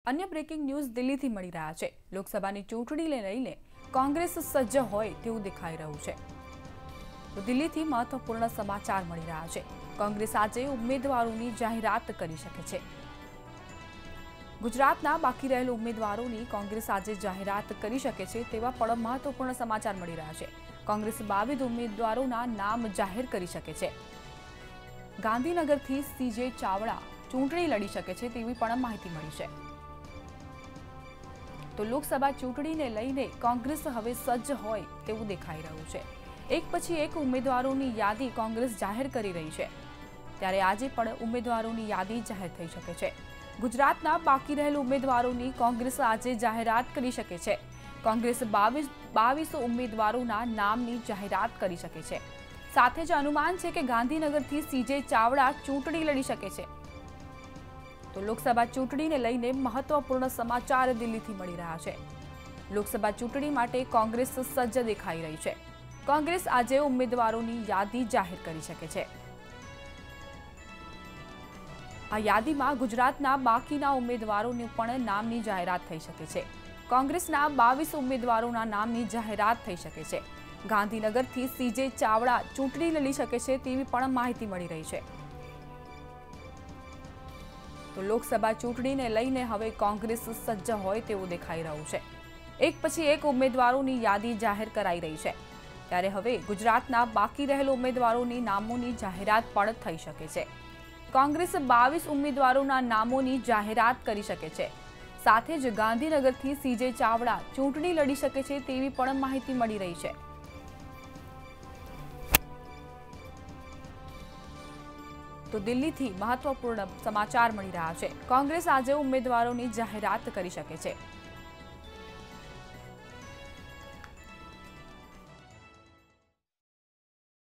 अन्य breaking news दिल्हीથી મળી રહ્યા છે। લોકસભાની ચૂંટણીને લઈને કોંગ્રેસ સજ્જ હોય તેવું દેખાઈ રહ્યું છે। તો દિલ્હીથી મહત્વપૂર્ણ સમાચાર મળી રહ્યા છે। કોંગ્રેસ આજે ઉમેદવારોની જાહેરાત કરી શકે છે। ગુજરાતના બાકી રહેલા ઉમેદવારોની કોંગ્રેસ આજે જાહેરાત કરી શકે છે તેવા પણ મહત્વપૂર્ણ સમાચાર મળી રહ્યા છે। કોંગ્રેસ 22 ઉમેદવારોના નામ જાહેર કરી શકે છે। ગાંધીનગરથી સીજે ચાવડા ચૂંટણી લડી શકે છે તેવી પણ માહિતી મળી છે। तो लोकसभा चूंटणी ने लईने कांग्रेस हवे सज्ज होय तेवुं देखाई रह्युं छे। एक पछी एक उम्मीदवारोनी यादी कांग्रेस जाहेर करी रही है, त्यारे आजे पण उम्मीदवारोनी यादी जाहेर थई शके छे। गुजरातना बाकी रहेल उम्मीदवारोनी कांग्रेस आजे जाहेरात करी शके छे। कांग्रेस 22 उम्मीदवारोना नामनी जाहेरात करी शके छे। साथे ज अनुमान छे के गांधीनगरथी सीजे चावड़ा चूंटणी लड़ी शके छे। तो लोकसभा चूंटणी ने लईने महत्वपूर्ण समाचार दिल्हीथी मળી રહ્યા છે। લોકસભા ચૂંટણી માટે કોંગ્રેસ સજ્જ દેખાઈ રહી છે। કોંગ્રેસ આજે ઉમેદવારોની યાદી જાહેર કરી શકે છે। આ યાદીમાં ગુજરાતના બાકીના ઉમેદવારોની પણ નામની જાહેરાત થઈ શકે છે। કોંગ્રેસના 22 ઉમેદવારોના નામની જાહેરાત થઈ શકે છે। ગાંધીનગરથી સીજે ચાવડા ચૂંટણી લડી શકે છે તેવી પણ માહિતી મળી રહી છે। तो लोकसभा चूंटणी ने लईने हवे कांग्रेस सज्ज होय तेवुं देखाई रह्युं छे। एक पछी एक उम्मीदवारोनी यादी जाहेर कराई रही है, त्यारे हवे गुजरातना बाकी रहेल उम्मीदवारोनी नामोनी जाहेरात पण थई शके छे। कांग्रेस 22 उम्मीदवारोना नामोनी जाहेरात करी शके छे। साथे ज गांधीनगरथी सीजे चावड़ा चूंटणी लड़ी शके छे तेवी पण माहिती मળી रही है। तो दिल्हीथी महत्वपूर्ण समाचार मળી રહ્યા છે। कांग्रेस આજે ઉમેદવારોની જાહેરાત કરી શકે છે।